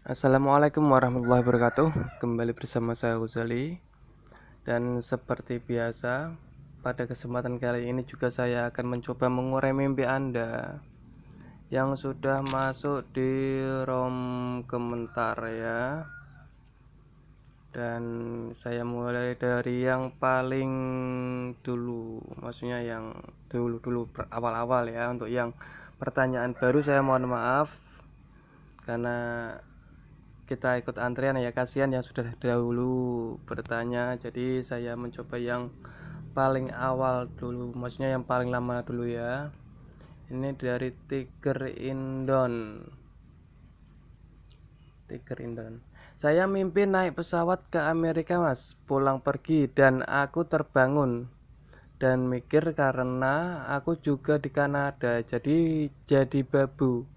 Assalamualaikum warahmatullahi wabarakatuh. Kembali bersama saya Uzali. Dan seperti biasa, pada kesempatan kali ini juga saya akan mencoba mengurai mimpi Anda yang sudah masuk di rom komentar ya. Dan saya mulai dari yang paling dulu, maksudnya yang dulu awal-awal ya. Untuk yang pertanyaan baru saya mohon maaf karena kita ikut antrian ya, kasihan yang sudah dahulu bertanya. Jadi saya mencoba yang paling awal dulu, maksudnya yang paling lama dulu ya. Ini dari Tiger Indon. Saya mimpi naik pesawat ke Amerika mas, pulang pergi, dan aku terbangun dan mikir karena aku juga di Kanada, jadi babu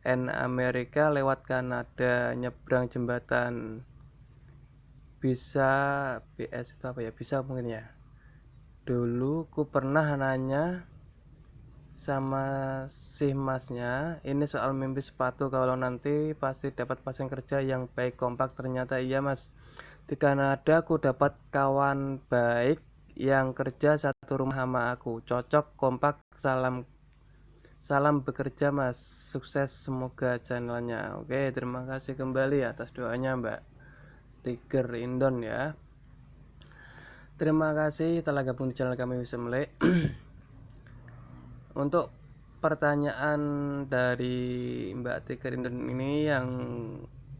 Amerika lewat Kanada, nyebrang jembatan. Bisa BS itu apa ya, bisa mungkin ya. Dulu ku pernah nanya sama si masnya ini soal mimpi sepatu, kalau nanti pasti dapat pasang kerja yang baik kompak. Ternyata iya mas, di Kanada aku dapat kawan baik yang kerja satu rumah sama aku, cocok kompak. Salam salam bekerja mas, sukses semoga channelnya. Oke, terima kasih kembali atas doanya Mbak Tiger Indon ya. Terima kasih telah gabung di channel kami bisa melek. Untuk pertanyaan dari Mbak Tiger Indon ini, yang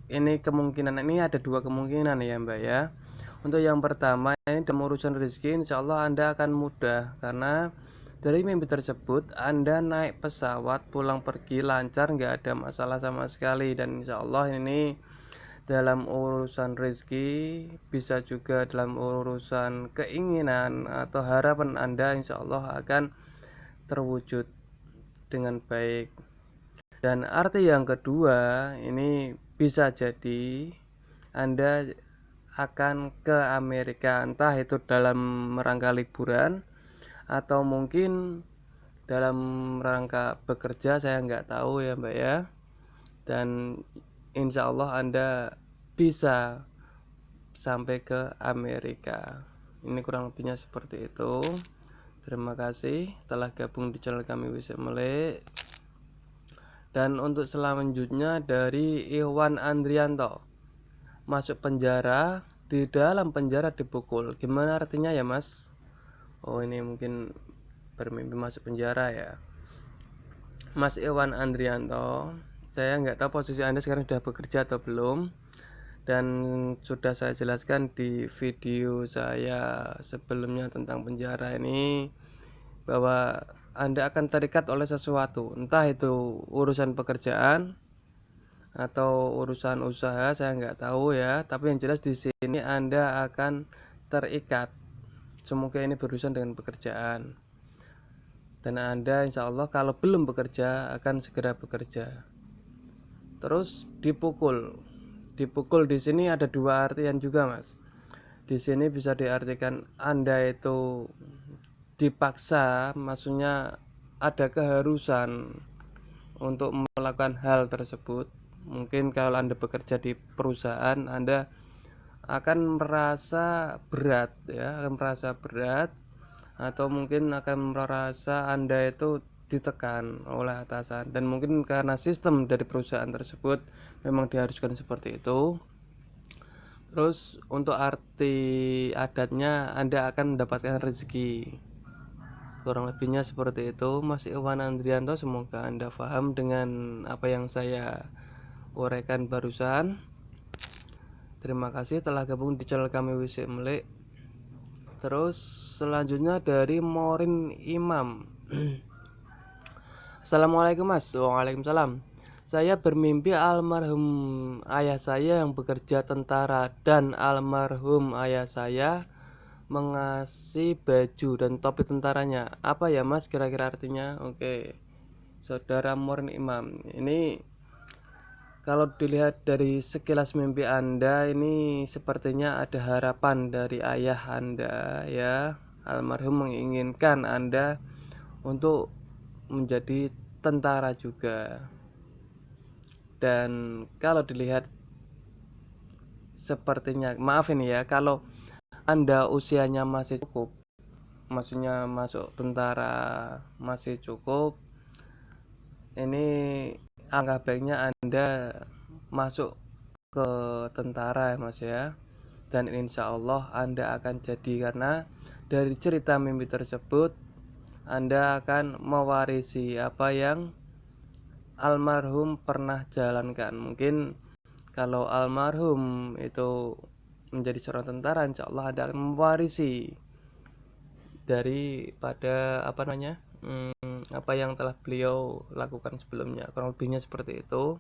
ini kemungkinan ini ada dua kemungkinan ya Mbak ya. Untuk yang pertama, ini dalam urusan rezeki insya Allah Anda akan mudah, karena dari mimpi tersebut Anda naik pesawat pulang pergi lancar, nggak ada masalah sama sekali. Dan insya Allah ini dalam urusan rezeki, bisa juga dalam urusan keinginan atau harapan Anda insya Allah akan terwujud dengan baik. Dan arti yang kedua, ini bisa jadi Anda akan ke Amerika, entah itu dalam rangka liburan atau mungkin dalam rangka bekerja, saya nggak tahu ya Mbak ya. Dan insya Allah Anda bisa sampai ke Amerika. Ini kurang lebihnya seperti itu. Terima kasih telah gabung di channel kami bisa melek. Dan untuk selanjutnya dari Iwan Andrianto, masuk penjara, di dalam penjara dipukul, gimana artinya ya mas? Oh, ini mungkin bermimpi masuk penjara ya Mas Iwan Andrianto. Saya nggak tahu posisi Anda sekarang sudah bekerja atau belum, dan sudah saya jelaskan di video saya sebelumnya tentang penjara ini, bahwa Anda akan terikat oleh sesuatu, entah itu urusan pekerjaan atau urusan usaha, saya nggak tahu ya. Tapi yang jelas di sini Anda akan terikat. Semoga ini berurusan dengan pekerjaan. Dan Anda insya Allah kalau belum bekerja akan segera bekerja. Terus dipukul. Dipukul di sini ada dua artian juga, Mas. Di sini bisa diartikan Anda itu dipaksa, maksudnya ada keharusan untuk melakukan hal tersebut. Mungkin kalau Anda bekerja di perusahaan, Anda akan merasa berat ya, akan merasa berat, atau mungkin akan merasa Anda itu ditekan oleh atasan, dan mungkin karena sistem dari perusahaan tersebut memang diharuskan seperti itu. Terus untuk arti adatnya, Anda akan mendapatkan rezeki. Kurang lebihnya seperti itu Mas Iwan Andrianto. Semoga Anda paham dengan apa yang saya uraikan barusan. Terima kasih telah gabung di channel kami Wisik Melek. Terus selanjutnya dari Morin Imam. Assalamualaikum mas. Waalaikumsalam. Saya bermimpi almarhum ayah saya yang bekerja tentara, dan almarhum ayah saya mengasih baju dan topi tentaranya. Apa ya mas kira-kira artinya? Oke, saudara Morin Imam, ini kalau dilihat dari sekilas mimpi Anda, ini sepertinya ada harapan dari ayah Anda ya. Almarhum menginginkan Anda untuk menjadi tentara juga. Dan kalau dilihat sepertinya maaf ini ya, kalau Anda usianya masih cukup, maksudnya masuk tentara masih cukup, ini angka baiknya Anda masuk ke tentara ya Mas ya. Dan insya Allah Anda akan jadi, karena dari cerita mimpi tersebut Anda akan mewarisi apa yang almarhum pernah jalankan. Mungkin kalau almarhum itu menjadi seorang tentara, insya Allah Anda akan mewarisi daripada apa yang telah beliau lakukan sebelumnya. Kurang lebihnya seperti itu.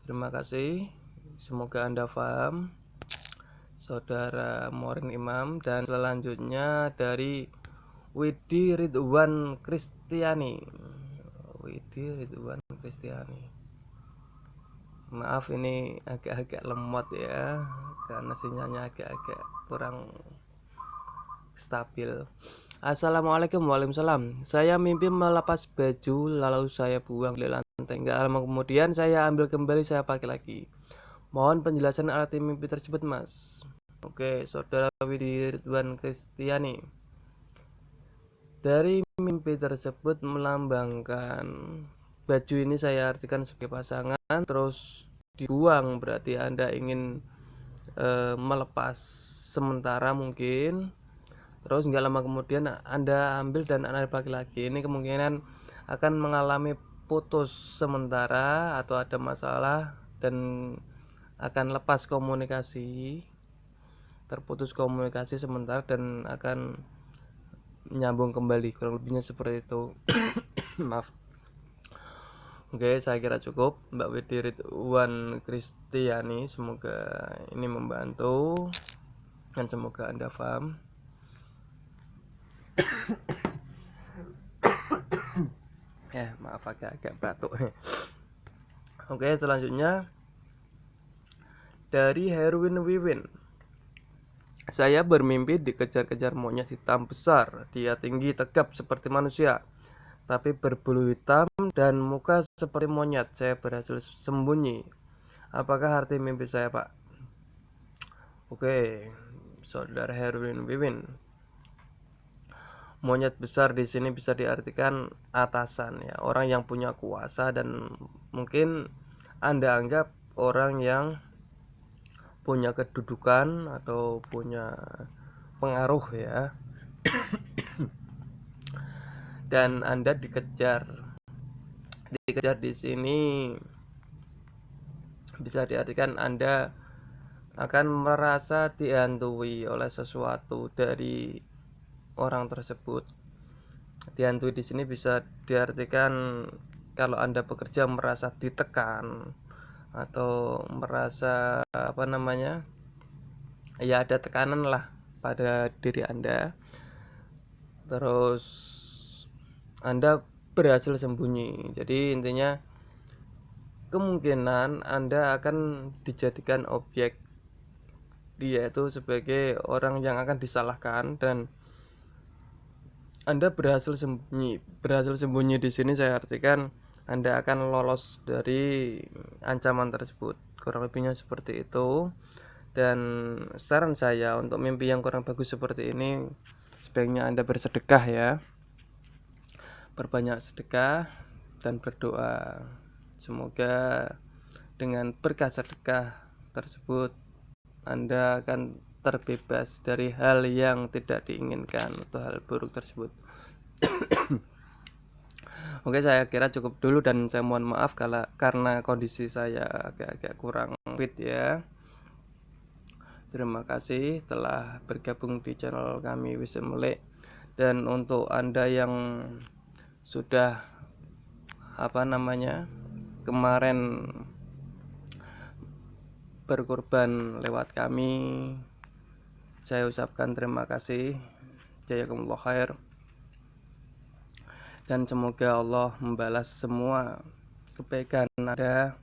Terima kasih. Semoga Anda paham, Saudara Morin Imam. Dan selanjutnya dari Widi Ridwan Kristiani. Widi Ridwan Kristiani. Maaf ini agak-agak lemot ya, karena sinyalnya agak-agak kurang stabil. Assalamualaikum. Waalaikumsalam. Saya mimpi melepas baju lalu saya buang di lantai. Enggak lama kemudian saya ambil kembali, saya pakai lagi. Mohon penjelasan arti mimpi tersebut, Mas. Oke, Saudara Widi Ridwan Kristiani. Dari mimpi tersebut melambangkan, baju ini saya artikan sebagai pasangan, terus dibuang berarti Anda ingin melepas sementara mungkin, terus nggak lama kemudian Anda ambil dan Anda pakai lagi. Ini kemungkinan akan mengalami putus sementara atau ada masalah dan akan lepas komunikasi, terputus komunikasi sementara dan akan nyambung kembali, kurang lebihnya seperti itu. Maaf. Oke, saya kira cukup Mbak Widi Ridwan Kristiani. Semoga ini membantu dan semoga Anda paham. Maaf agak batuk. Oke, selanjutnya dari Herwin Wiwin. Saya bermimpi dikejar-kejar monyet hitam besar. Dia tinggi tegap seperti manusia, tapi berbulu hitam dan muka seperti monyet. Saya berhasil sembunyi. Apakah arti mimpi saya, Pak? Oke, Saudara Herwin Wiwin. Monyet besar di sini bisa diartikan atasan ya, orang yang punya kuasa, dan mungkin Anda anggap orang yang punya kedudukan atau punya pengaruh ya. Dan Anda dikejar di sini bisa diartikan Anda akan merasa dihantui oleh sesuatu dari orang tersebut. Dihantui di sini bisa diartikan kalau Anda bekerja merasa ditekan atau merasa ya ada tekanan lah pada diri Anda. Terus Anda berhasil sembunyi. Jadi intinya kemungkinan Anda akan dijadikan objek dia itu sebagai orang yang akan disalahkan, dan Anda berhasil sembunyi. Berhasil sembunyi di sini saya artikan Anda akan lolos dari ancaman tersebut. Kurang lebihnya seperti itu. Dan saran saya untuk mimpi yang kurang bagus seperti ini, sebaiknya Anda bersedekah ya. Berbanyak sedekah dan berdoa. Semoga dengan berkah sedekah tersebut Anda akan terbebas dari hal yang tidak diinginkan atau hal buruk tersebut. Oke, saya kira cukup dulu dan saya mohon maaf karena kondisi saya agak-agak kurang fit ya. Terima kasih telah bergabung di channel kami Wisdom Melek. Dan untuk Anda yang sudah kemarin berkorban lewat kami, saya ucapkan terima kasih. Jazakumullah khair. Dan semoga Allah membalas semua kebaikan Anda,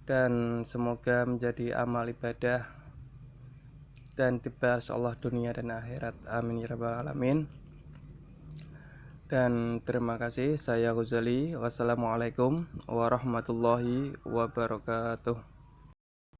dan semoga menjadi amal ibadah dan dibalas Allah dunia dan akhirat. Amin ya rabbal alamin. Dan terima kasih. Saya Ghazali. Wassalamualaikum warahmatullahi wabarakatuh.